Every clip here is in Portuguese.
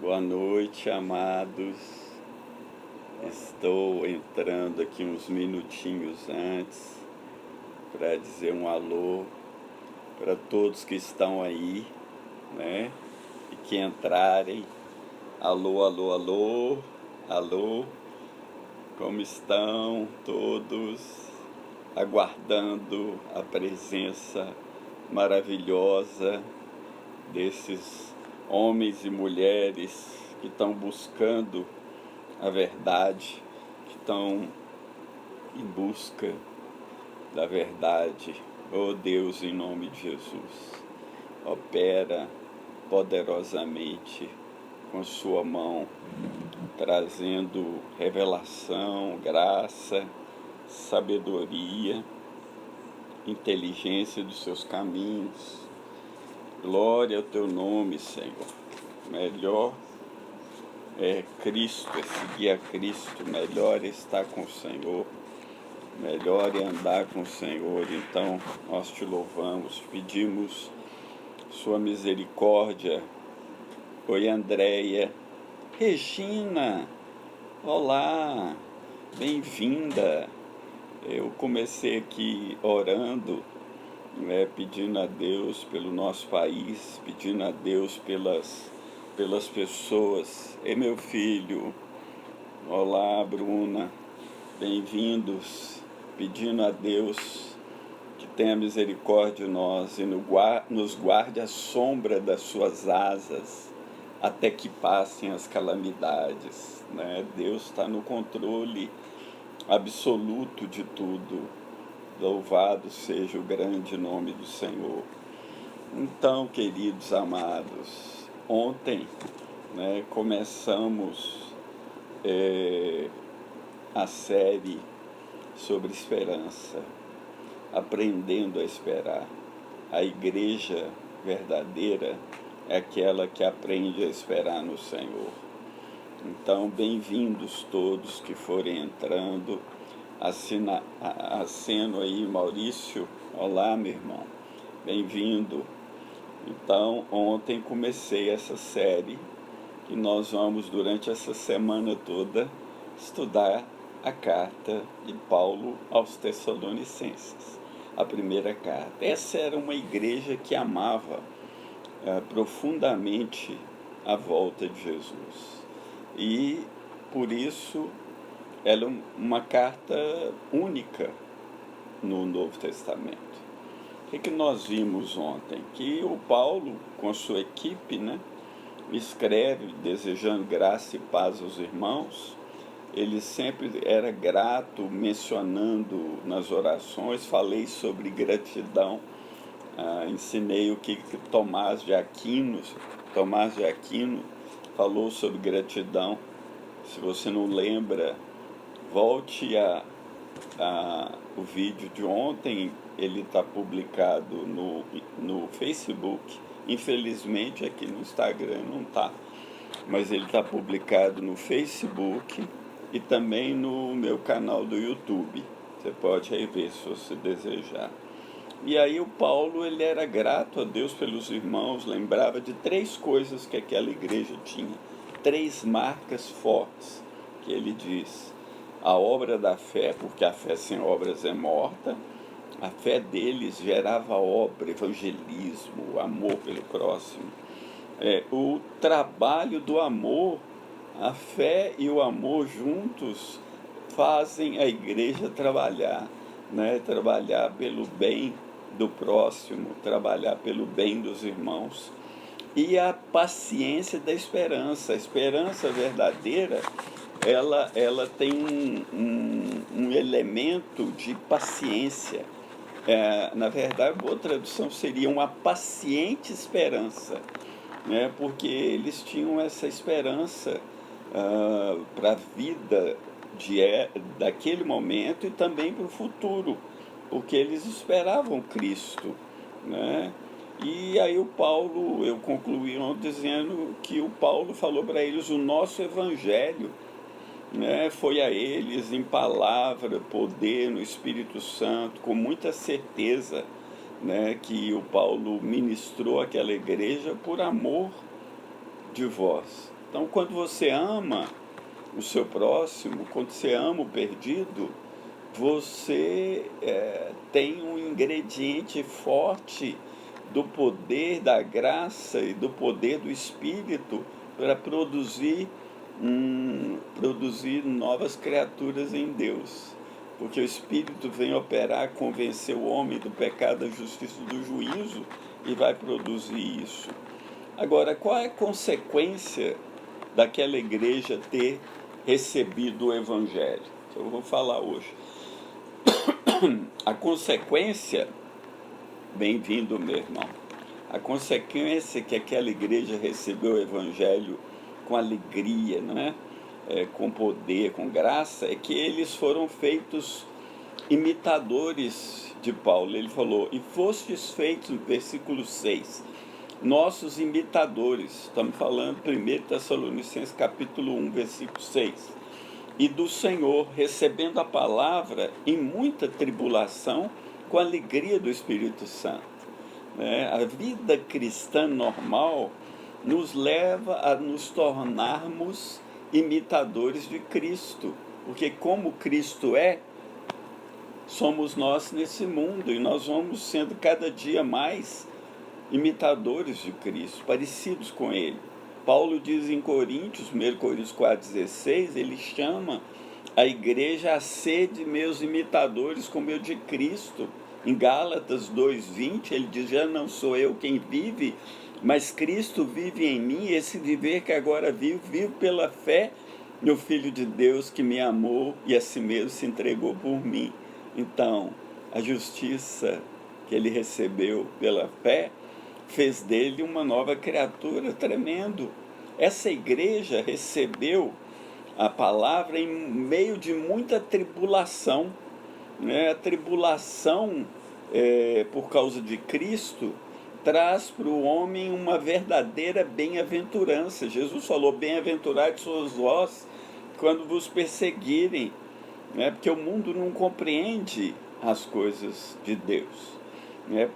Boa noite, amados. Estou entrando aqui uns minutinhos antes para dizer um alô para todos que estão aí, né? E que entrarem. Alô, alô, alô, alô. Como estão todos? Aguardando a presença maravilhosa desses homens e mulheres que estão buscando a verdade, que estão em busca da verdade. Oh Deus, em nome de Jesus, opera poderosamente com sua mão, trazendo revelação, graça, sabedoria, inteligência dos seus caminhos. Glória ao teu nome, Senhor. Melhor é Cristo, é seguir a Cristo, melhor é estar com o Senhor, melhor é andar com o Senhor. Então nós te louvamos, pedimos sua misericórdia. Oi, Andréia. Regina, olá, bem-vinda. Eu comecei aqui orando, pedindo a Deus pelo nosso país, pedindo a Deus pelas pessoas. E meu filho, olá, Bruna, bem-vindos, pedindo a Deus que tenha misericórdia de nós e nos guarde à sombra das suas asas até que passem as calamidades, né? Deus está no controle absoluto de tudo. Louvado seja o grande nome do Senhor. Então, queridos amados, ontem, começamos a série sobre esperança, aprendendo a esperar. A igreja verdadeira é aquela que aprende a esperar no Senhor. Então, bem-vindos todos que forem entrando. Aceno aí, Maurício. Olá, meu irmão. Bem-vindo. Então, ontem comecei essa série e nós vamos, durante essa semana toda, estudar a carta de Paulo aos Tessalonicenses, a primeira carta. Essa era uma igreja que amava profundamente a volta de Jesus. E, por isso, ela é uma carta única no Novo Testamento. O que nós vimos ontem? Que o Paulo, com a sua equipe, escreve desejando graça e paz aos irmãos. Ele sempre era grato, mencionando nas orações. Falei sobre gratidão, ensinei o que Tomás de Aquino falou sobre gratidão. Se você não lembra, volte o vídeo de ontem. Ele está publicado no Facebook. Infelizmente aqui no Instagram não está, mas ele está publicado no Facebook e também no meu canal do YouTube. Você pode aí ver se você desejar. E aí o Paulo, ele era grato a Deus pelos irmãos, lembrava de 3 coisas que aquela igreja tinha, 3 marcas fortes, que ele diz: a obra da fé, porque a fé sem obras é morta. A fé deles gerava obra, evangelismo, amor pelo próximo. O trabalho do amor, a fé e o amor juntos fazem a igreja trabalhar, trabalhar pelo bem do próximo, trabalhar pelo bem dos irmãos. E a paciência da esperança. A esperança verdadeira, ela tem um elemento de paciência. Na verdade, a boa tradução seria uma paciente esperança, porque eles tinham essa esperança para a vida daquele momento e também para o futuro, porque eles esperavam Cristo, E aí eu concluí dizendo que o Paulo falou para eles: o nosso evangelho foi a eles em palavra, poder, no Espírito Santo, com muita certeza, que o Paulo ministrou àquela igreja por amor de vós, Então, quando você ama o seu próximo, quando você ama o perdido, você tem um ingrediente forte do poder da graça e do poder do Espírito para produzir novas criaturas em Deus. Porque o Espírito vem operar, convencer o homem do pecado, da justiça e do juízo e vai produzir isso. Agora, qual é a consequência daquela igreja ter recebido o Evangelho? Eu vou falar hoje. A consequência, bem-vindo, meu irmão, a consequência que aquela igreja recebeu o Evangelho com alegria, não é? Com poder, com graça, é que eles foram feitos imitadores de Paulo. Ele falou, e fostes feitos, no versículo 6, nossos imitadores. Estamos falando 1 Tessalonicenses capítulo 1, versículo 6. E do Senhor, recebendo a palavra em muita tribulação, com a alegria do Espírito Santo. A vida cristã normal nos leva a nos tornarmos imitadores de Cristo, porque como Cristo somos nós nesse mundo, e nós vamos sendo cada dia mais imitadores de Cristo, parecidos com Ele. Paulo diz em Coríntios, 1 Coríntios 4,16, ele chama a igreja a ser de meus imitadores como eu de Cristo. Em Gálatas 2,20, ele diz, já não sou eu quem vive, mas Cristo vive em mim, e esse viver que agora vivo pela fé no Filho de Deus que me amou e a si mesmo se entregou por mim. Então, a justiça que ele recebeu pela fé fez dele uma nova criatura, tremendo. Essa igreja recebeu a palavra em meio de muita tribulação, né? A tribulação, por causa de Cristo, traz para o homem uma verdadeira bem-aventurança. Jesus falou, bem-aventurados sois vós quando vos perseguirem, né? Porque o mundo não compreende as coisas de Deus.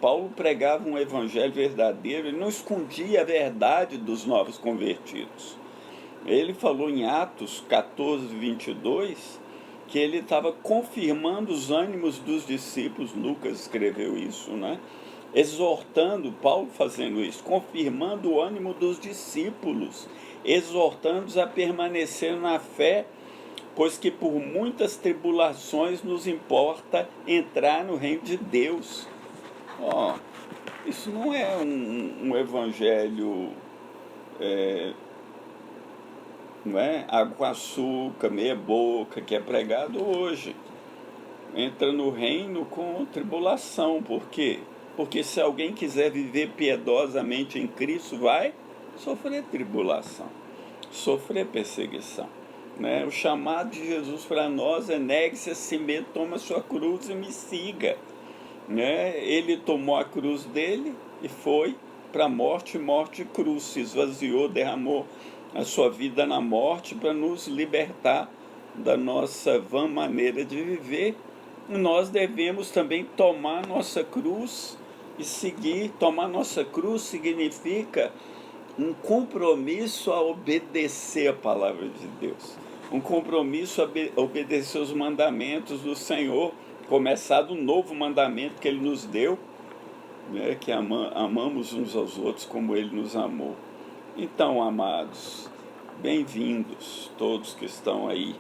Paulo pregava um evangelho verdadeiro, ele não escondia a verdade dos novos convertidos. Ele falou em Atos 14, 22, que ele estava confirmando os ânimos dos discípulos. Lucas escreveu isso, né? Exortando, Paulo fazendo isso, confirmando o ânimo dos discípulos, exortando-os a permanecer na fé, pois que por muitas tribulações nos importa entrar no reino de Deus. Isso não é um evangelho, não é? Água com açúcar, meia boca, que é pregado hoje. Entra no reino com tribulação. Por quê? Porque se alguém quiser viver piedosamente em Cristo, vai sofrer tribulação, sofrer perseguição. Né? O chamado de Jesus para nós é negue-se a si mesmo, toma a sua cruz e me siga. Ele tomou a cruz dele e foi para a morte e cruz, se esvaziou, derramou a sua vida na morte para nos libertar da nossa vã maneira de viver. Nós devemos também tomar nossa cruz e seguir. Tomar nossa cruz significa um compromisso a obedecer a palavra de Deus, um compromisso a obedecer os mandamentos do Senhor, começado um novo mandamento que Ele nos deu, né, que amamos uns aos outros como Ele nos amou. Então, amados, bem-vindos todos que estão aí.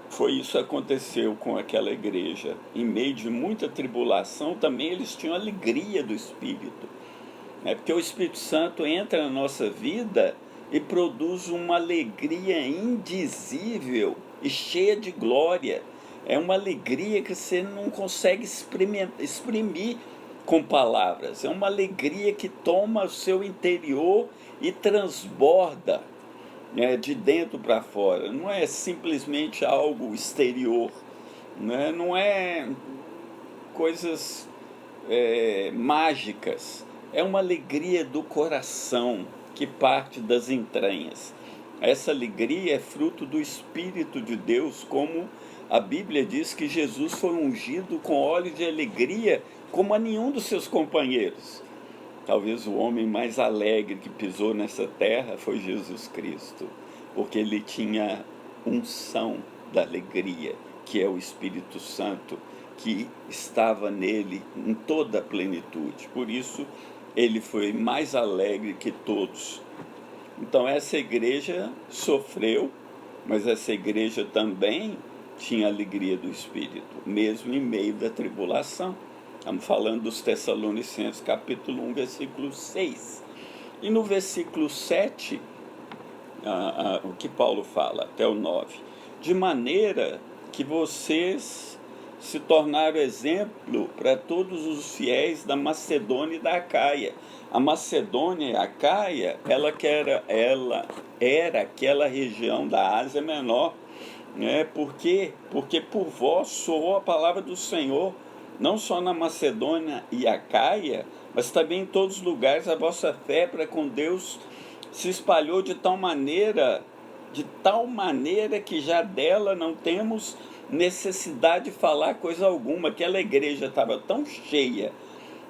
Foi isso que aconteceu com aquela igreja. Em meio de muita tribulação, também eles tinham alegria do Espírito. Porque o Espírito Santo entra na nossa vida e produz uma alegria indizível e cheia de glória. É uma alegria que você não consegue exprimir com palavras. É uma alegria que toma o seu interior e transborda, de dentro para fora. Não é simplesmente algo exterior, não é coisas mágicas. É uma alegria do coração que parte das entranhas. Essa alegria é fruto do Espírito de Deus, como a Bíblia diz que Jesus foi ungido com óleo de alegria como a nenhum dos seus companheiros. talvez o homem mais alegre que pisou nessa terra foi Jesus Cristo, porque ele tinha unção da alegria, que é o Espírito Santo, que estava nele em toda a plenitude. Por isso, ele foi mais alegre que todos. Então, essa igreja sofreu, mas essa igreja também tinha a alegria do Espírito, mesmo em meio da tribulação. Estamos falando dos Tessalonicenses, capítulo 1, versículo 6. E no versículo 7, o que Paulo fala, até o 9. De maneira que vocês se tornaram exemplo para todos os fiéis da Macedônia e da Acaia. A Macedônia e a Acaia, ela era aquela região da Ásia Menor, né? Por quê? Porque por vós soou a palavra do Senhor, não só na Macedônia e Acaia, mas também em todos os lugares. A vossa fé para com Deus se espalhou de tal maneira que já dela não temos necessidade de falar coisa alguma. Aquela igreja estava tão cheia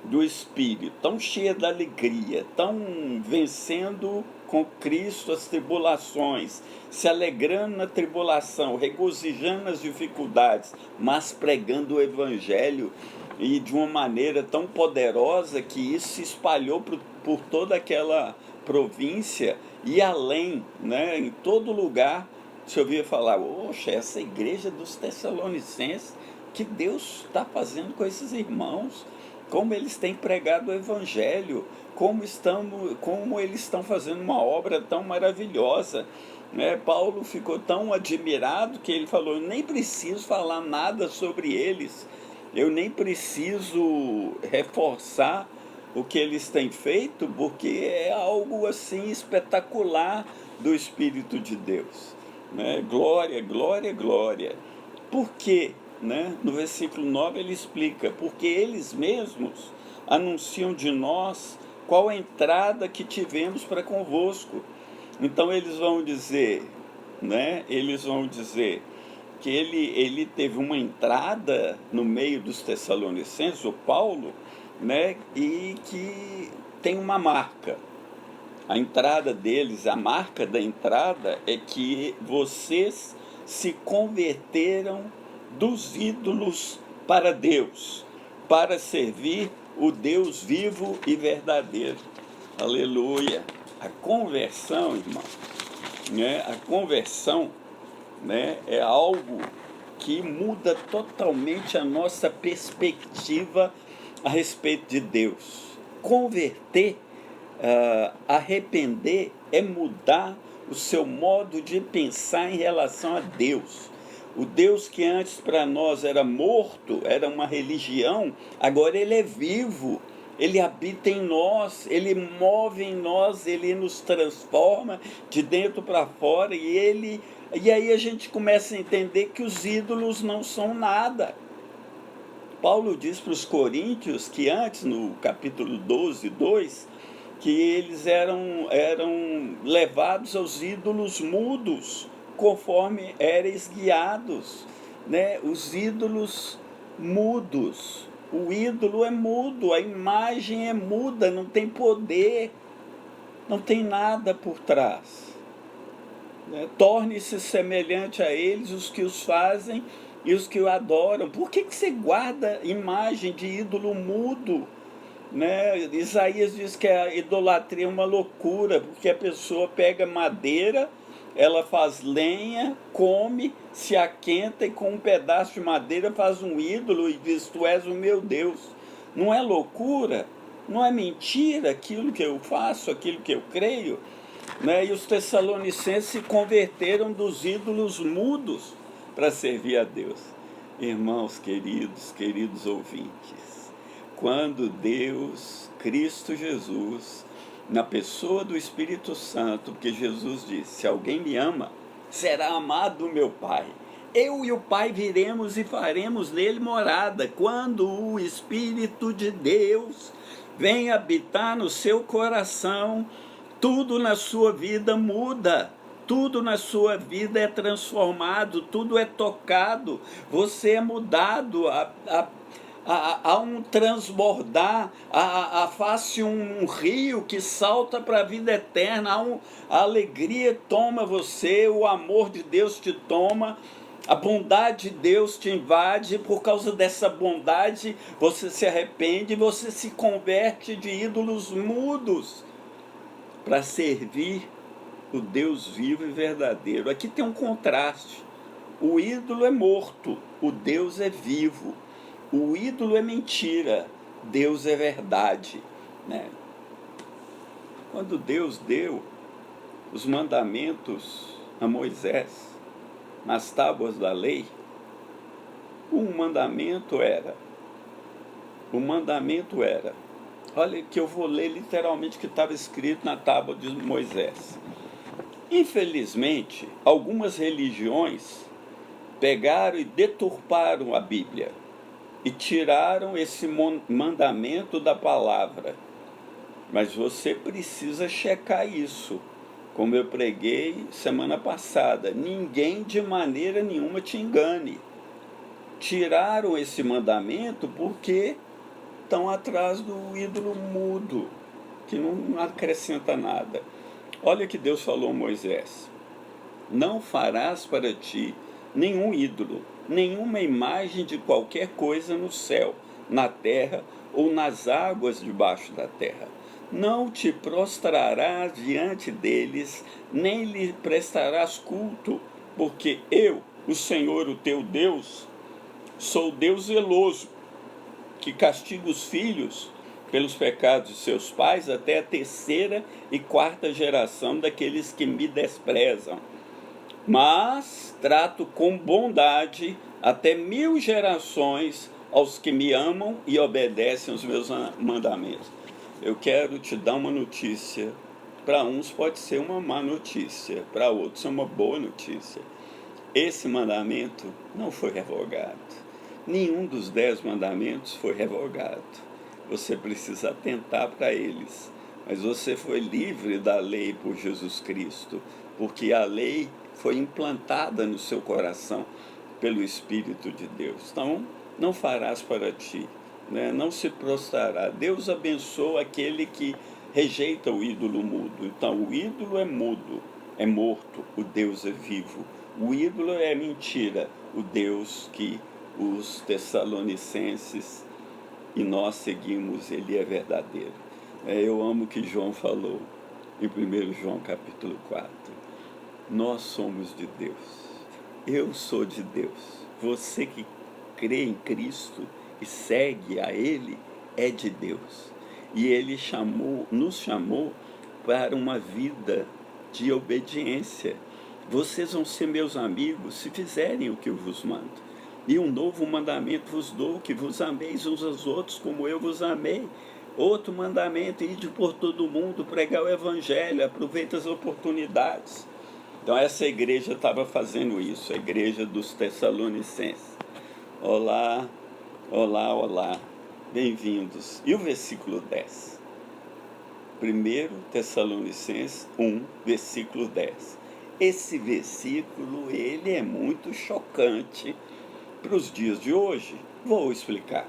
do Espírito, tão cheia da alegria, tão vencendo com Cristo as tribulações, se alegrando na tribulação, regozijando nas dificuldades, mas pregando o Evangelho, e de uma maneira tão poderosa que isso se espalhou por toda aquela província e além, né? Em todo lugar se ouvia falar: oxa, essa igreja dos Tessalonicenses, que Deus está fazendo com esses irmãos, como eles têm pregado o Evangelho, como eles estão fazendo uma obra tão maravilhosa, né? Paulo ficou tão admirado que ele falou: eu nem preciso falar nada sobre eles, eu nem preciso reforçar o que eles têm feito, porque é algo assim espetacular do Espírito de Deus, né? Glória, glória, glória. Por quê? Né? No versículo 9 ele explica: porque eles mesmos anunciam de nós qual a entrada que tivemos para convosco. Então eles vão dizer, né? Eles vão dizer que ele teve uma entrada no meio dos Tessalonicenses, o Paulo, né? E que tem uma marca. A entrada deles, a marca da entrada é que vocês se converteram dos ídolos para Deus, para servir o Deus vivo e verdadeiro. Aleluia! A conversão, irmão, né? A conversão, né, é algo que muda totalmente a nossa perspectiva a respeito de Deus. Converter, arrepender, é mudar o seu modo de pensar em relação a Deus. O Deus que antes para nós era morto, era uma religião, agora ele é vivo, ele habita em nós, ele move em nós, ele nos transforma de dentro para fora, e aí a gente começa a entender que os ídolos não são nada. Paulo diz para os coríntios que antes, no capítulo 12, 2, que eles eram levados aos ídolos mudos, conforme éreis guiados, né? Os ídolos mudos. O ídolo é mudo, a imagem é muda, não tem poder, não tem nada por trás, né? Torne-se semelhante a eles os que os fazem e os que o adoram. Por que você guarda imagem de ídolo mudo? Né? Isaías diz que a idolatria é uma loucura, porque a pessoa pega madeira, ela faz lenha, come, se aquenta e com um pedaço de madeira faz um ídolo e diz: tu és o meu Deus. Não é loucura? Não é mentira aquilo que eu faço, aquilo que eu creio? Né? E os Tessalonicenses se converteram dos ídolos mudos para servir a Deus. Irmãos queridos ouvintes, quando Deus, Cristo Jesus, na pessoa do Espírito Santo, porque Jesus disse: se alguém me ama, será amado do meu Pai. Eu e o Pai viremos e faremos nele morada. Quando o Espírito de Deus vem habitar no seu coração, tudo na sua vida muda. Tudo na sua vida é transformado, tudo é tocado, você é mudado, há um transbordar, faz-se um rio que salta para a vida eterna, a alegria toma você, o amor de Deus te toma, a bondade de Deus te invade. Por causa dessa bondade você se arrepende, você se converte de ídolos mudos para servir o Deus vivo e verdadeiro. Aqui tem um contraste. O ídolo é morto, o Deus é vivo. O ídolo é mentira, Deus é verdade, né? Quando Deus deu os mandamentos a Moisés nas tábuas da lei, o mandamento era, olha que eu vou ler literalmente o que estava escrito na tábua de Moisés. Infelizmente, algumas religiões pegaram e deturparam a Bíblia e tiraram esse mandamento da palavra. Mas você precisa checar isso. Como eu preguei semana passada, ninguém de maneira nenhuma te engane. Tiraram esse mandamento porque estão atrás do ídolo mudo, que não acrescenta nada. Olha que Deus falou a Moisés: não farás para ti nenhum ídolo, nenhuma imagem de qualquer coisa no céu, na terra ou nas águas debaixo da terra. Não te prostrarás diante deles, nem lhe prestarás culto, porque eu, o Senhor, o teu Deus, sou Deus zeloso, que castiga os filhos pelos pecados de seus pais até a 3ª e 4ª geração daqueles que me desprezam. Mas trato com bondade até 1000 gerações aos que me amam e obedecem aos meus mandamentos. Eu quero te dar uma notícia. Para uns pode ser uma má notícia, para outros é uma boa notícia. Esse mandamento não foi revogado. Nenhum dos 10 mandamentos foi revogado. Você precisa atentar para eles. Mas você foi livre da lei por Jesus Cristo, porque a lei foi implantada no seu coração pelo Espírito de Deus. Então, não farás para ti, né? Não se prostrará. Deus abençoa aquele que rejeita o ídolo mudo. Então, o ídolo é mudo, é morto, o Deus é vivo. O ídolo é mentira, o Deus que os Tessalonicenses e nós seguimos, ele é verdadeiro. Eu amo o que João falou em 1 João capítulo 4. Nós somos de Deus. Eu sou de Deus. Você que crê em Cristo e segue a Ele é de Deus. E Ele nos chamou para uma vida de obediência. Vocês vão ser meus amigos se fizerem o que eu vos mando. E um novo mandamento vos dou, que vos ameis uns aos outros como eu vos amei. Outro mandamento: ide por todo o mundo, pregar o Evangelho, aproveita as oportunidades. Então essa igreja estava fazendo isso, a igreja dos Tessalonicenses. Olá, olá, olá, bem-vindos. E o versículo 10? 1 Tessalonicenses 1, versículo 10. Esse versículo, ele é muito chocante para os dias de hoje. Vou explicar,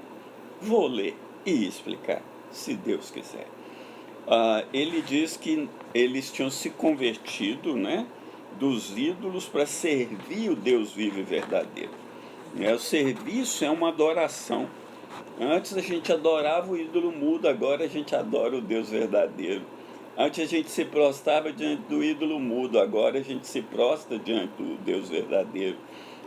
vou ler e explicar, se Deus quiser. Ele diz que eles tinham se convertido, né, dos ídolos para servir o Deus vivo e verdadeiro. O serviço é uma adoração. Antes a gente adorava o ídolo mudo, agora a gente adora o Deus verdadeiro. Antes a gente se prostrava diante do ídolo mudo, agora a gente se prostra diante do Deus verdadeiro.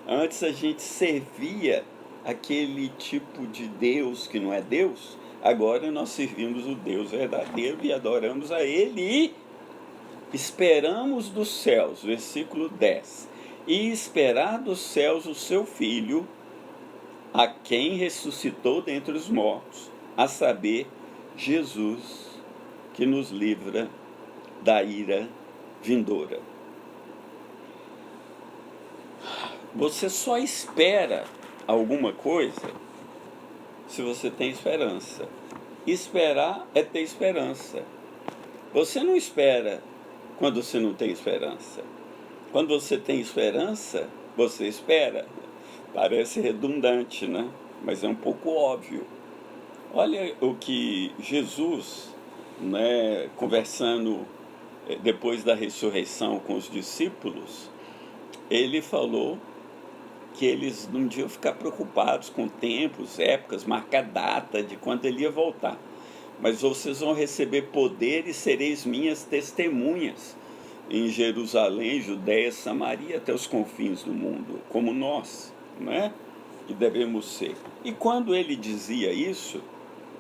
Antes a gente servia aquele tipo de Deus que não é Deus, agora nós servimos o Deus verdadeiro e adoramos a Ele e esperamos dos céus, versículo 10, e esperar dos céus o seu Filho, a quem ressuscitou dentre os mortos, a saber, Jesus, que nos livra da ira vindoura. Você só espera alguma coisa se você tem esperança. Esperar é ter esperança. Você não espera quando você não tem esperança. Quando você tem esperança, você espera. Parece redundante, né? mas é um pouco óbvio. Olha o que Jesus, né, conversando depois da ressurreição com os discípulos, ele falou que eles não deviam ficar preocupados com tempos, épocas, marcar data de quando ele ia voltar. Mas vocês vão receber poder e sereis minhas testemunhas em Jerusalém, Judéia, Samaria, até os confins do mundo, como nós, né? Que devemos ser. E quando ele dizia isso,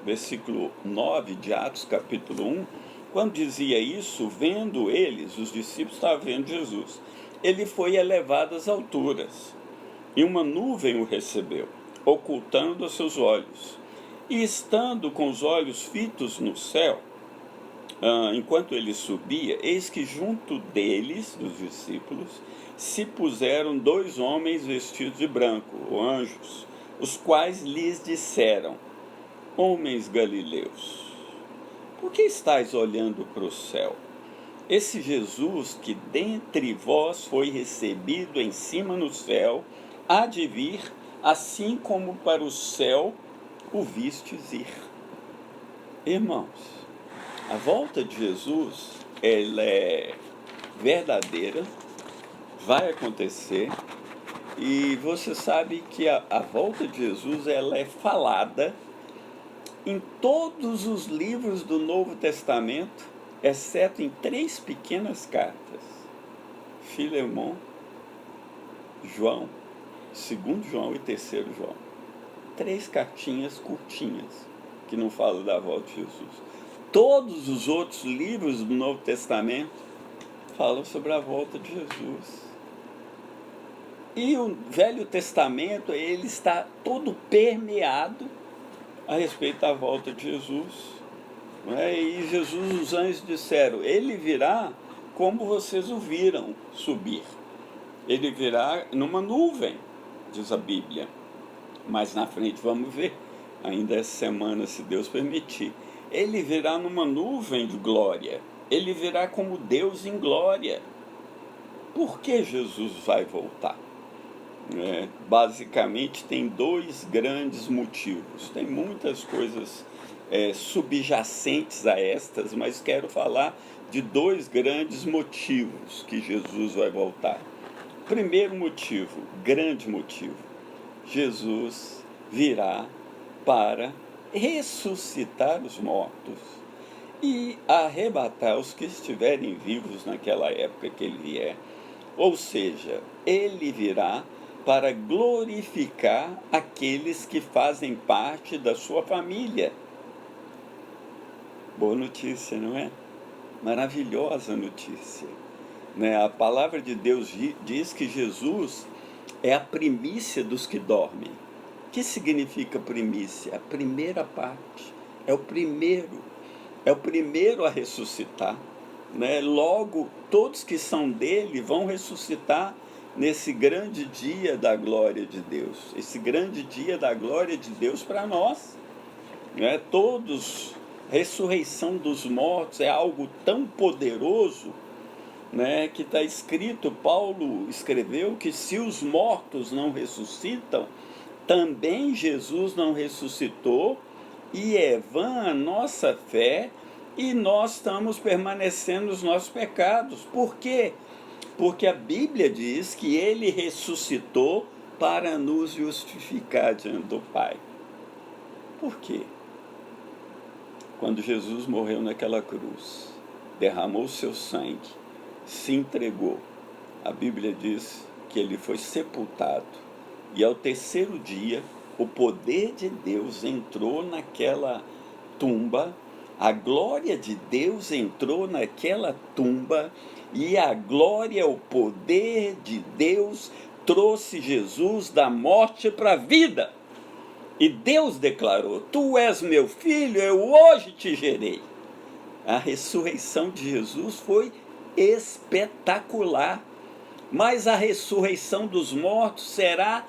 versículo 9 de Atos, capítulo 1, quando dizia isso, vendo eles, os discípulos estavam vendo Jesus, ele foi elevado às alturas, e uma nuvem o recebeu, ocultando os seus olhos. E estando com os olhos fitos no céu, enquanto ele subia, eis que junto deles, dos discípulos, se puseram 2 homens vestidos de branco, ou anjos, os quais lhes disseram: homens galileus, por que estáis olhando para o céu? Esse Jesus que dentre vós foi recebido em cima no céu, há de vir, assim como para o céu o vistes ir. Irmãos, a volta de Jesus, ela é verdadeira, vai acontecer, e você sabe que a volta de Jesus, ela é falada em todos os livros do Novo Testamento, exceto em 3 pequenas cartas: Filemão, João, 2 João e 3 João. 3 cartinhas curtinhas, que não falam da volta de Jesus. Todos os outros livros do Novo Testamento falam sobre a volta de Jesus. E o Velho Testamento, ele está todo permeado a respeito da volta de Jesus. E Jesus, os anjos disseram: ele virá como vocês o viram subir. Ele virá numa nuvem, diz a Bíblia. Mais na frente vamos ver, ainda essa semana, se Deus permitir. Ele virá numa nuvem de glória. Ele virá como Deus em glória. Por que Jesus vai voltar? Basicamente tem 2 grandes motivos. Tem muitas coisas subjacentes a estas, mas quero falar de 2 grandes motivos que Jesus vai voltar. Primeiro motivo, grande motivo: Jesus virá para ressuscitar os mortos e arrebatar os que estiverem vivos naquela época que ele vier. Ou seja, ele virá para glorificar aqueles que fazem parte da sua família. Boa notícia, não é? Maravilhosa notícia. A palavra de Deus diz que Jesus é a primícia dos que dormem. O que significa primícia? A primeira parte. É o primeiro a ressuscitar. Logo, todos que são dele vão ressuscitar nesse grande dia da glória de Deus. Esse grande dia da glória de Deus para nós. Ressurreição dos mortos é algo tão poderoso, que está escrito, Paulo escreveu que se os mortos não ressuscitam, também Jesus não ressuscitou, e é vã a nossa fé, e nós estamos permanecendo nos nossos pecados. Por quê? Porque a Bíblia diz que ele ressuscitou para nos justificar diante do Pai. Por quê? Quando Jesus morreu naquela cruz, derramou seu sangue, se entregou, a Bíblia diz que ele foi sepultado, e ao 3º dia o poder de Deus entrou naquela tumba, a glória de Deus entrou naquela tumba, e a glória, o poder de Deus trouxe Jesus da morte para a vida. E Deus declarou: tu és meu filho, eu hoje te gerei. A ressurreição de Jesus foi espetacular, mas a ressurreição dos mortos será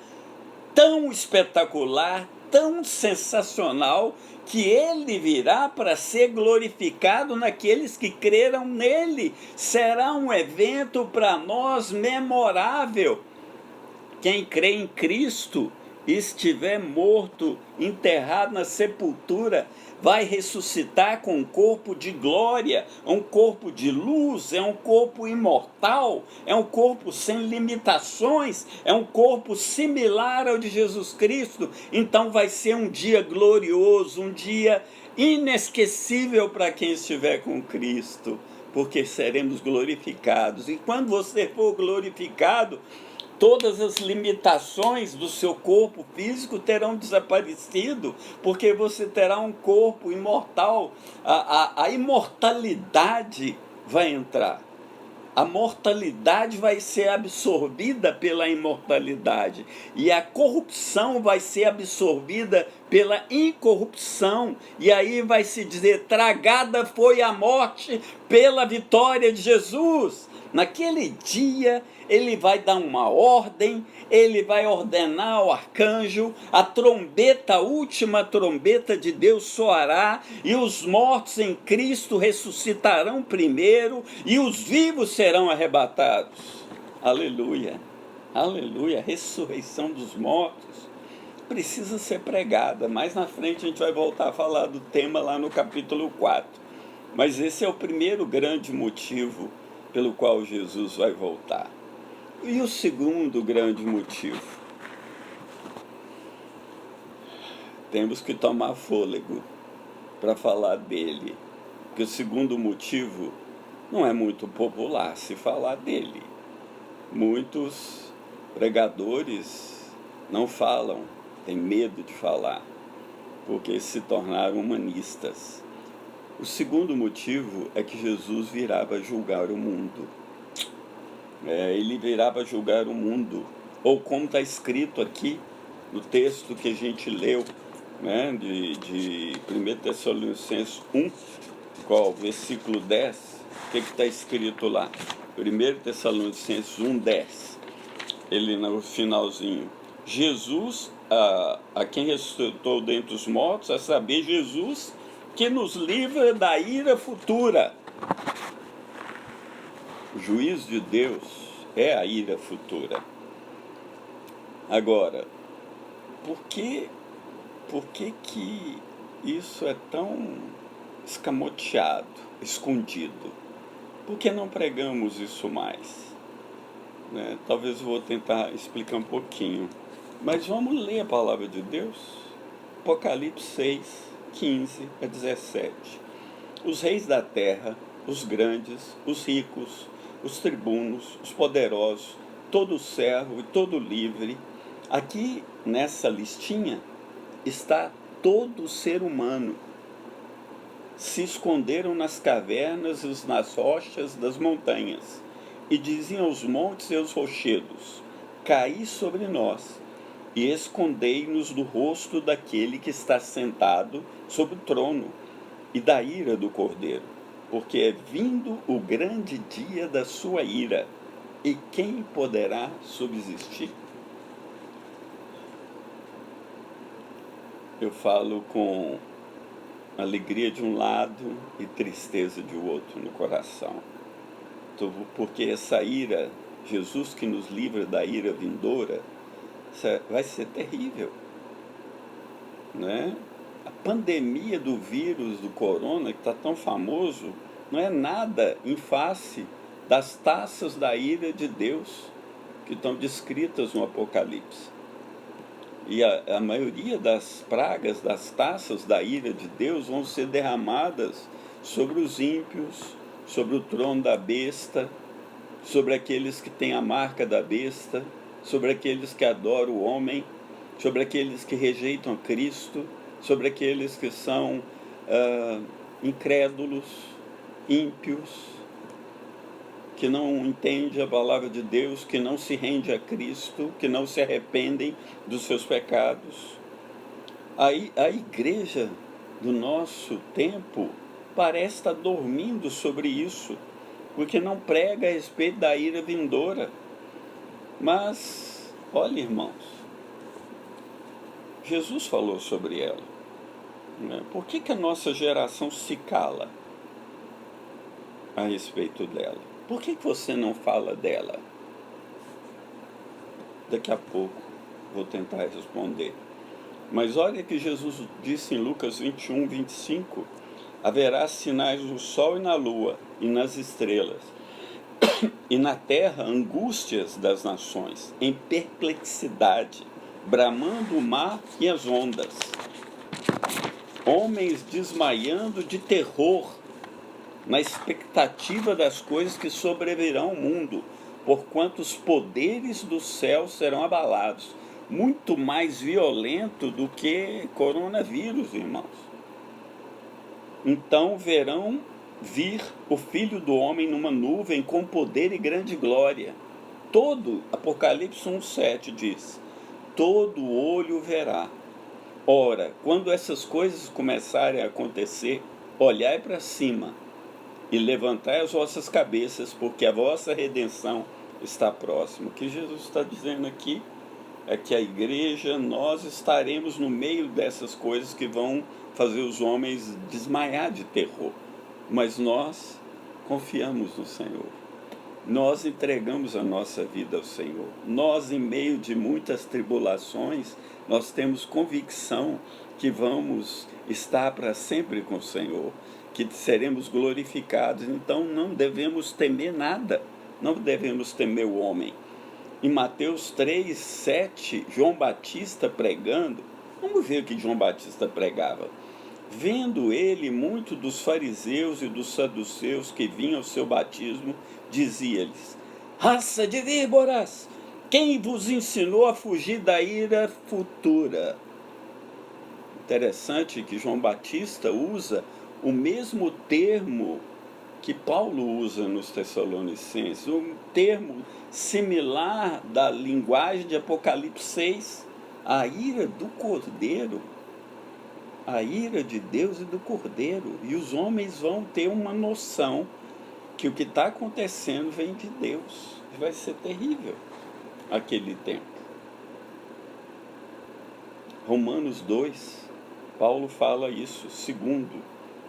tão espetacular, tão sensacional, que ele virá para ser glorificado naqueles que creram nele. Será um evento para nós memorável. Quem crê em Cristo estiver morto, enterrado na sepultura, vai ressuscitar com um corpo de glória, um corpo de luz, é um corpo imortal, é um corpo sem limitações, é um corpo similar ao de Jesus Cristo. Então vai ser um dia glorioso, um dia inesquecível para quem estiver com Cristo, porque seremos glorificados. E quando você for glorificado, todas as limitações do seu corpo físico terão desaparecido, porque você terá um corpo imortal. A imortalidade vai entrar. A mortalidade vai ser absorvida pela imortalidade e a corrupção vai ser absorvida pela incorrupção. E aí vai se dizer: tragada foi a morte pela vitória de Jesus. Naquele dia ele vai dar uma ordem, ele vai ordenar ao arcanjo, a trombeta, a última trombeta de Deus soará, e os mortos em Cristo ressuscitarão primeiro, e os vivos serão arrebatados. Aleluia, aleluia. A ressurreição dos mortos precisa ser pregada. Mais na frente a gente vai voltar a falar do tema lá no capítulo 4. Mas esse é o primeiro grande motivo pelo qual Jesus vai voltar. E o segundo grande motivo? Temos que tomar fôlego para falar dele, porque o segundo motivo não é muito popular se falar dele. Muitos pregadores não falam, têm medo de falar, porque se tornaram humanistas. O segundo motivo é que Jesus virá para julgar o mundo. Ele virá para julgar o mundo, ou como está escrito aqui no texto que a gente leu, né, de 1 Tessalonicenses 1, qual? Versículo 10, o que está escrito lá? 1 Tessalonicenses 1, 10, ele no finalzinho: Jesus, a quem ressuscitou dentre os mortos, a saber, Jesus, que nos livra da ira futura. O juízo de Deus é a ira futura. Agora, por que isso é tão escamoteado, escondido? Por que não pregamos isso mais? Talvez eu vou tentar explicar um pouquinho. Mas vamos ler a palavra de Deus. Apocalipse 6, 15 a 17. Os reis da terra, os grandes, os ricos, os tribunos, os poderosos, todo servo e todo livre. Aqui nessa listinha está todo ser humano. Se esconderam nas cavernas e nas rochas das montanhas, e diziam aos montes e aos rochedos: caí sobre nós, e escondei-nos do rosto daquele que está sentado sobre o trono, e da ira do Cordeiro, porque é vindo o grande dia da sua ira, e quem poderá subsistir? Eu falo com alegria de um lado e tristeza de outro no coração, porque essa ira, Jesus que nos livra da ira vindoura, vai ser terrível, né? A pandemia do vírus do corona, que está tão famoso, não é nada em face das taças da ira de Deus que estão descritas no Apocalipse. E a maioria das pragas, das taças da ira de Deus vão ser derramadas sobre os ímpios, sobre o trono da besta, sobre aqueles que têm a marca da besta, sobre aqueles que adoram o homem, sobre aqueles que rejeitam Cristo, sobre aqueles que são incrédulos, ímpios, que não entendem a palavra de Deus, que não se rende a Cristo, que não se arrependem dos seus pecados. Aí a igreja do nosso tempo parece estar dormindo sobre isso, porque não prega a respeito da ira vindoura. Mas, olha, irmãos, Jesus falou sobre ela. Por que a nossa geração se cala a respeito dela? Por que você não fala dela? Daqui a pouco vou tentar responder. Mas olha que Jesus disse em Lucas 21, 25, haverá sinais no sol e na lua e nas estrelas, e na terra angústias das nações, em perplexidade, bramando o mar e as ondas, homens desmaiando de terror, na expectativa das coisas que sobrevirão ao mundo, porquanto os poderes do céu serão abalados. Muito mais violento do que coronavírus, irmãos. Então verão vir o Filho do Homem numa nuvem com poder e grande glória. Apocalipse 1,7 diz, todo olho verá. Ora, quando essas coisas começarem a acontecer, olhai para cima e levantai as vossas cabeças, porque a vossa redenção está próxima. O que Jesus está dizendo aqui é que a igreja, nós estaremos no meio dessas coisas que vão fazer os homens desmaiar de terror. Mas nós confiamos no Senhor. Nós entregamos a nossa vida ao Senhor. Nós, em meio de muitas tribulações, nós temos convicção que vamos estar para sempre com o Senhor, que seremos glorificados. Então não devemos temer nada, não devemos temer o homem. Em Mateus 3, 7, João Batista pregando, vamos ver o que João Batista pregava. Vendo ele muito dos fariseus e dos saduceus que vinham ao seu batismo, dizia-lhes, raça de víboras, quem vos ensinou a fugir da ira futura? Interessante que João Batista usa o mesmo termo que Paulo usa nos Tessalonicenses, um termo similar da linguagem de Apocalipse 6, a ira do Cordeiro, a ira de Deus e do Cordeiro, e os homens vão ter uma noção que o que está acontecendo vem de Deus, vai ser terrível aquele tempo. Romanos 2, Paulo fala isso,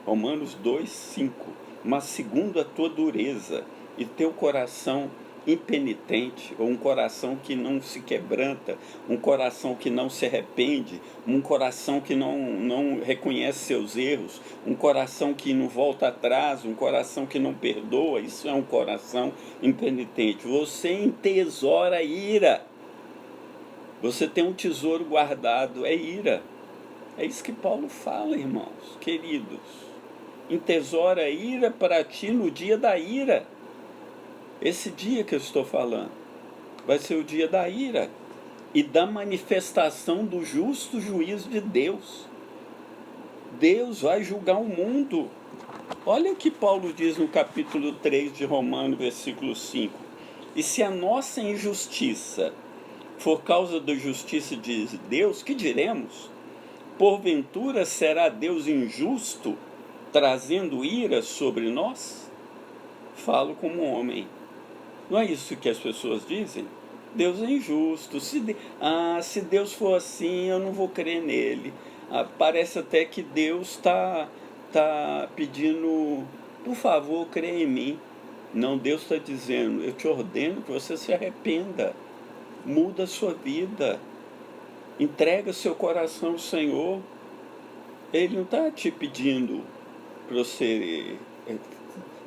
Romanos 2, 5, mas segundo a tua dureza e teu coração impenitente, ou um coração que não se quebranta, um coração que não se arrepende, um coração que não reconhece seus erros, um coração que não volta atrás, um coração que não perdoa, isso é um coração impenitente. Você entesoura ira, você tem um tesouro guardado, é ira. É isso que Paulo fala, irmãos, queridos. Entesoura ira para ti no dia da ira. Esse dia que eu estou falando vai ser o dia da ira e da manifestação do justo juízo de Deus. Deus vai julgar o mundo. Olha o que Paulo diz no capítulo 3 de Romanos, versículo 5. E se a nossa injustiça for causa da justiça de Deus, que diremos? Porventura será Deus injusto, trazendo ira sobre nós? Falo como homem. Não é isso que as pessoas dizem? Deus é injusto. Se Deus for assim, eu não vou crer nele. Parece até que Deus está pedindo, por favor, creia em mim. Não, Deus está dizendo, eu te ordeno que você se arrependa. Muda a sua vida. Entrega seu coração ao Senhor. Ele não está te pedindo para você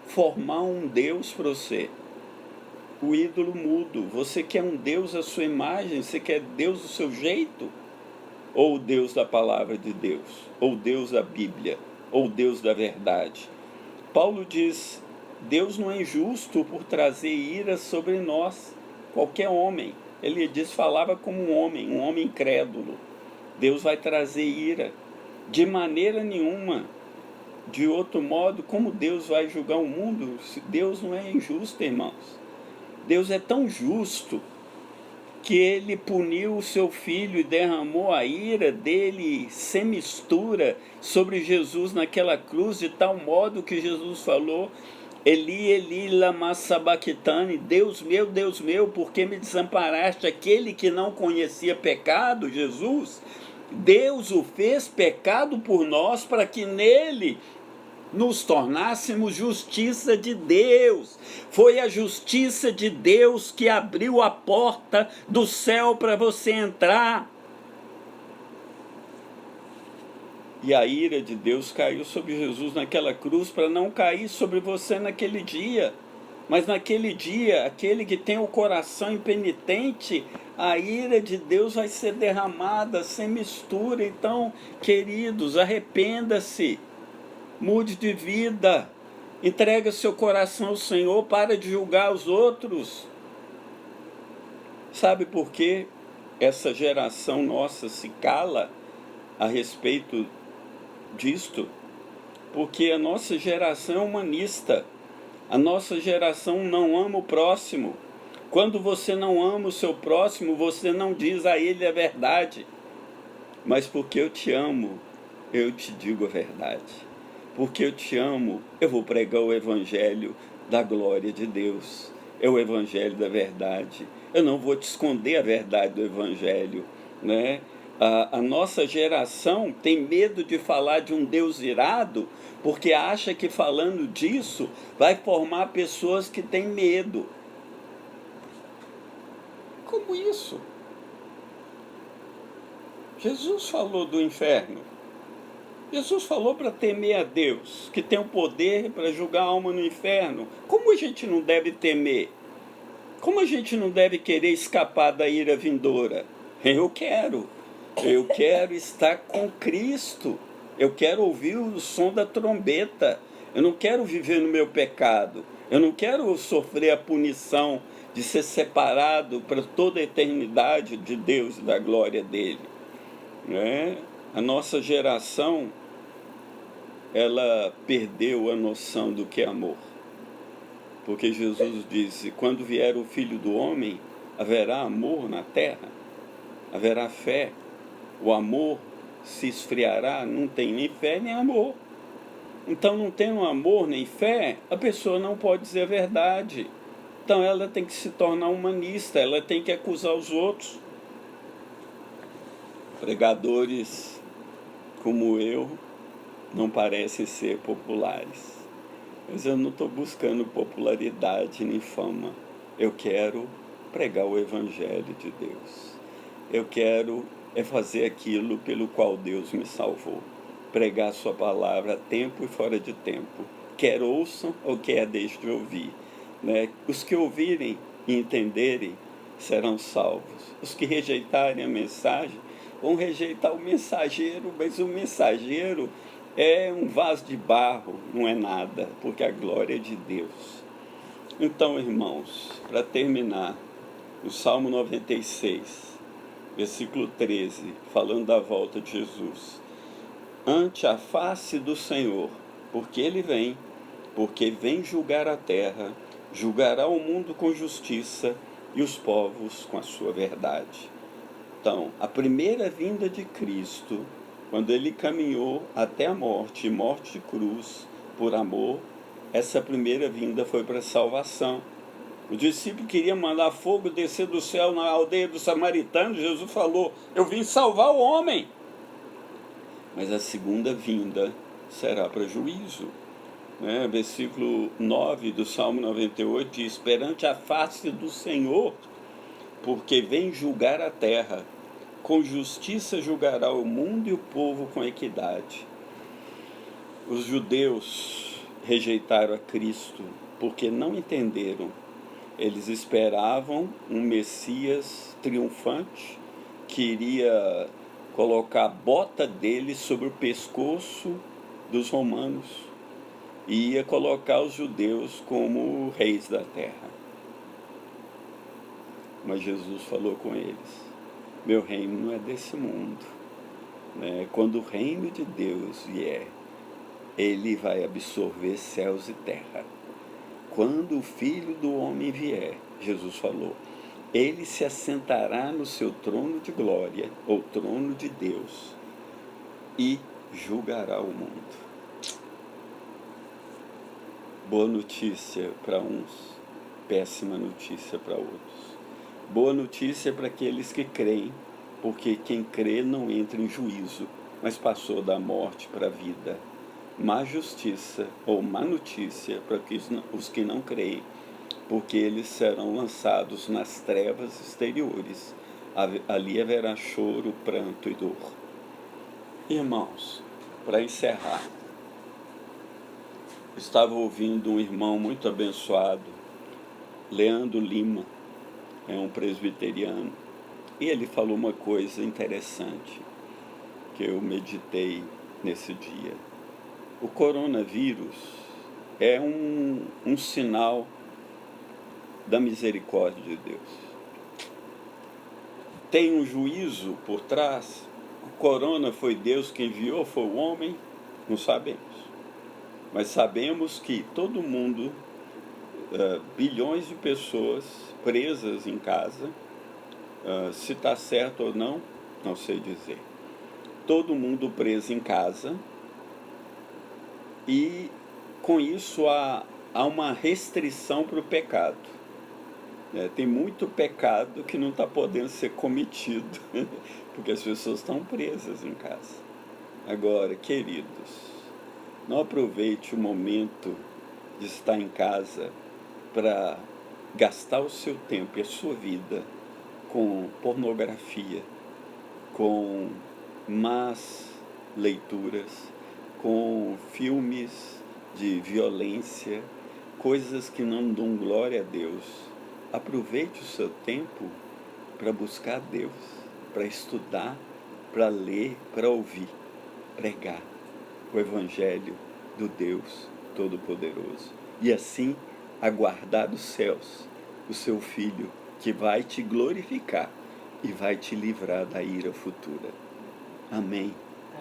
formar um Deus para você. O ídolo mudo. Você quer um Deus à sua imagem? Você quer Deus do seu jeito? Ou o Deus da palavra de Deus? Ou o Deus da Bíblia? Ou o Deus da verdade? Paulo diz, Deus não é injusto por trazer ira sobre nós, qualquer homem. Ele diz, falava como um homem incrédulo. Deus vai trazer ira. De maneira nenhuma. De outro modo, como Deus vai julgar o mundo? Se Deus não é injusto, irmãos. Deus é tão justo que ele puniu o seu filho e derramou a ira dele sem mistura sobre Jesus naquela cruz, de tal modo que Jesus falou, Eli, Eli, lama sabachthani, Deus meu, por que me desamparaste? Aquele que não conhecia pecado, Jesus, Deus o fez pecado por nós, para que nele nos tornássemos justiça de Deus. Foi a justiça de Deus que abriu a porta do céu para você entrar. E a ira de Deus caiu sobre Jesus naquela cruz para não cair sobre você naquele dia. Mas naquele dia, aquele que tem o coração impenitente, a ira de Deus vai ser derramada sem mistura. Então, queridos, arrependa-se, mude de vida, entrega seu coração ao Senhor, para de julgar os outros. Sabe por que essa geração nossa se cala a respeito disto? Porque a nossa geração é humanista. A nossa geração não ama o próximo. Quando você não ama o seu próximo, você não diz a ele a verdade. Mas porque eu te amo, eu te digo a verdade. Porque eu te amo, eu vou pregar o evangelho da glória de Deus. É o evangelho da verdade. Eu não vou te esconder a verdade do evangelho, né? A nossa geração tem medo de falar de um Deus irado, porque acha que falando disso vai formar pessoas que têm medo. Como isso? Jesus falou do inferno. Jesus falou para temer a Deus, que tem o poder para julgar a alma no inferno. Como a gente não deve temer? Como a gente não deve querer escapar da ira vindoura? Eu quero estar com Cristo. Eu quero ouvir o som da trombeta. Eu não quero viver no meu pecado. Eu não quero sofrer a punição de ser separado para toda a eternidade de Deus e da glória dele. Né? A nossa geração, ela perdeu a noção do que é amor. Porque Jesus disse, quando vier o Filho do Homem, haverá amor na terra, haverá fé. O amor se esfriará, não tem nem fé nem amor. Então, não tendo amor nem fé, a pessoa não pode dizer a verdade. Então, ela tem que se tornar humanista, ela tem que acusar os outros. Pregadores como eu não parecem ser populares. Mas eu não estou buscando popularidade nem fama. Eu quero pregar o Evangelho de Deus. Eu quero fazer aquilo pelo qual Deus me salvou. Pregar sua palavra a tempo e fora de tempo. Quer ouçam ou quer deixem de ouvir. Né? Os que ouvirem e entenderem serão salvos. Os que rejeitarem a mensagem vão rejeitar o mensageiro, mas o mensageiro é um vaso de barro, não é nada, porque a glória é de Deus. Então, irmãos, para terminar, o Salmo 96, versículo 13, falando da volta de Jesus. Ante a face do Senhor, porque Ele vem, porque vem julgar a terra, julgará o mundo com justiça e os povos com a sua verdade. Então, a primeira vinda de Cristo, quando Ele caminhou até a morte, morte de cruz, por amor, essa primeira vinda foi para salvação. O discípulo queria mandar fogo descer do céu na aldeia dos samaritanos. Jesus falou, eu vim salvar o homem. Mas a segunda vinda será para juízo. Né? Versículo 9 do Salmo 98 diz, perante a face do Senhor, porque vem julgar a terra, com justiça julgará o mundo e o povo com equidade. Os judeus rejeitaram a Cristo porque não entenderam. Eles esperavam um Messias triunfante que iria colocar a bota dele sobre o pescoço dos romanos e ia colocar os judeus como reis da terra. Mas Jesus falou com eles, meu reino não é desse mundo. Né? Quando o reino de Deus vier, ele vai absorver céus e terra. Quando o Filho do Homem vier, Jesus falou, ele se assentará no seu trono de glória, ou trono de Deus, e julgará o mundo. Boa notícia para uns, péssima notícia para outros. Boa notícia para aqueles que creem, porque quem crê não entra em juízo, mas passou da morte para a vida. má justiça ou má notícia para os que não creem, porque eles serão lançados nas trevas exteriores. Ali haverá choro, pranto e dor. Irmãos, para encerrar, estava ouvindo um irmão muito abençoado, Leandro Lima, é um presbiteriano, e ele falou uma coisa interessante que eu meditei nesse dia. O coronavírus é um sinal da misericórdia de Deus. Tem um juízo por trás? O corona foi Deus que enviou, foi o homem? Não sabemos. Mas sabemos que todo mundo, bilhões de pessoas presas em casa, se está certo ou não, não sei dizer. Todo mundo preso em casa e com isso há uma restrição para o pecado. Tem muito pecado que não está podendo ser cometido, porque as pessoas estão presas em casa. Agora, queridos, não aproveite o momento de estar em casa para gastar o seu tempo e a sua vida com pornografia, com más leituras, com filmes de violência, coisas que não dão glória a Deus. Aproveite o seu tempo para buscar Deus, para estudar, para ler, para ouvir, pregar o Evangelho do Deus Todo-Poderoso. E assim aguardar dos céus o seu Filho, que vai te glorificar e vai te livrar da ira futura. Amém.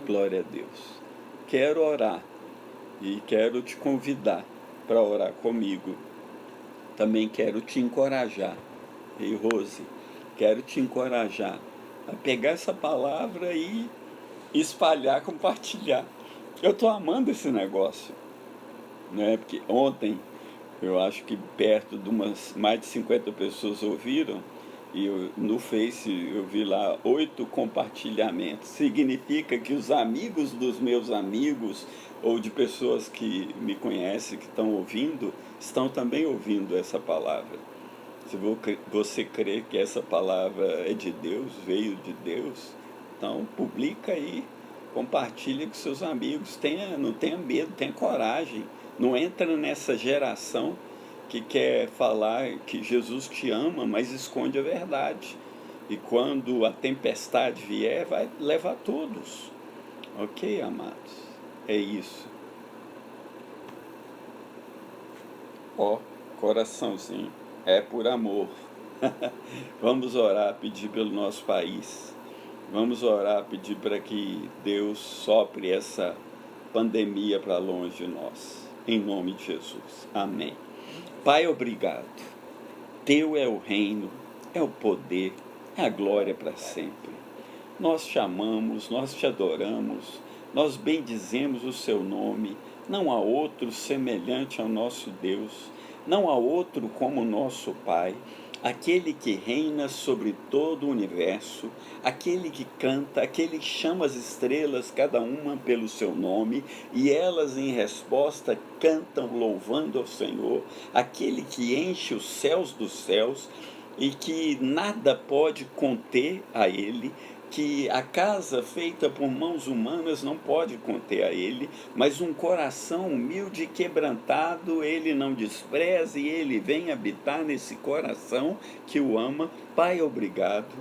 Glória a Deus. Quero orar e quero te convidar para orar comigo. Também quero te encorajar, e Rose, quero te encorajar a pegar essa palavra e espalhar, compartilhar. Eu estou amando esse negócio, né? Porque ontem, eu acho que perto de mais de 50 pessoas ouviram, e no Face eu vi lá 8 compartilhamentos. Significa que os amigos dos meus amigos, ou de pessoas que me conhecem, que estão ouvindo, estão também ouvindo essa palavra. Se você crê que essa palavra é de Deus, veio de Deus, então publica aí, compartilha com seus amigos, não tenha medo, tenha coragem. Não entra nessa geração que quer falar que Jesus te ama, mas esconde a verdade. E quando a tempestade vier, vai levar todos. Ok, amados? É isso. Ó, coraçãozinho. É por amor. Vamos orar, pedir pelo nosso país. Vamos orar, pedir para que Deus sopre essa pandemia para longe de nós. Em nome de Jesus. Amém. Pai, obrigado. Teu é o reino, é o poder, é a glória para sempre. Nós te amamos, nós te adoramos, nós bendizemos o seu nome. Não há outro semelhante ao nosso Deus, não há outro como nosso Pai, aquele que reina sobre todo o universo, aquele que canta, aquele que chama as estrelas, cada uma pelo seu nome, e elas em resposta cantam louvando ao Senhor, aquele que enche os céus dos céus e que nada pode conter a ele, que a casa feita por mãos humanas não pode conter a ele, mas um coração humilde e quebrantado ele não despreza, e ele vem habitar nesse coração que o ama. Pai, obrigado.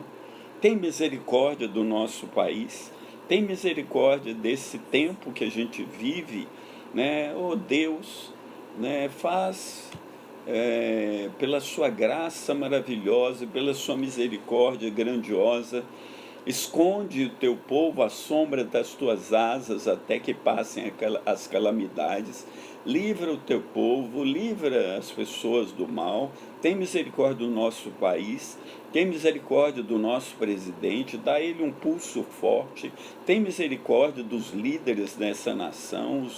Tem misericórdia do nosso país, tem misericórdia desse tempo que a gente vive, né? Oh Deus, né? Faz pela sua graça maravilhosa, pela sua misericórdia grandiosa, esconde o teu povo à sombra das tuas asas até que passem as calamidades. Livra o teu povo, livra as pessoas do mal. Tem misericórdia do nosso país, tem misericórdia do nosso presidente, dá a ele um pulso forte. Tem misericórdia dos líderes dessa nação,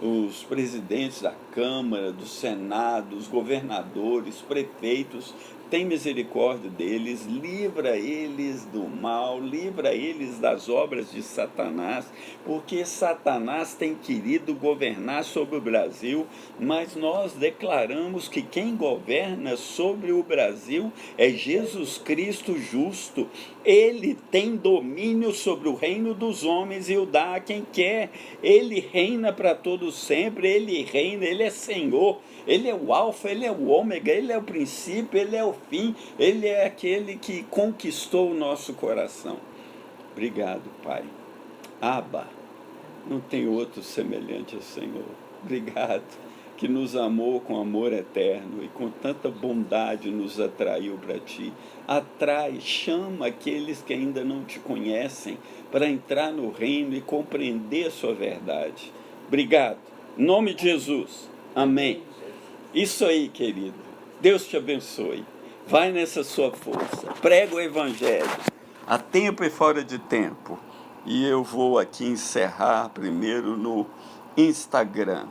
os presidentes da Câmara, do Senado, os governadores, prefeitos, tem misericórdia deles, livra eles do mal, livra eles das obras de Satanás, porque Satanás tem querido governar sobre o Brasil, mas nós declaramos que quem governa sobre o Brasil é Jesus Cristo justo. Ele tem domínio sobre o reino dos homens e o dá a quem quer. Ele reina para todos sempre, ele reina, ele é Senhor. Ele é o alfa, ele é o ômega, ele é o princípio, ele é o fim, ele é aquele que conquistou o nosso coração. Obrigado, Pai. Abba, não tem outro semelhante ao Senhor. Obrigado, que nos amou com amor eterno e com tanta bondade nos atraiu para Ti. Atrai, chama aqueles que ainda não Te conhecem para entrar no reino e compreender a Sua verdade. Obrigado. Em nome de Jesus. Amém. Isso aí, querido. Deus te abençoe. Vai nessa sua força. Prega o Evangelho. A tempo e fora de tempo. E eu vou aqui encerrar primeiro no Instagram.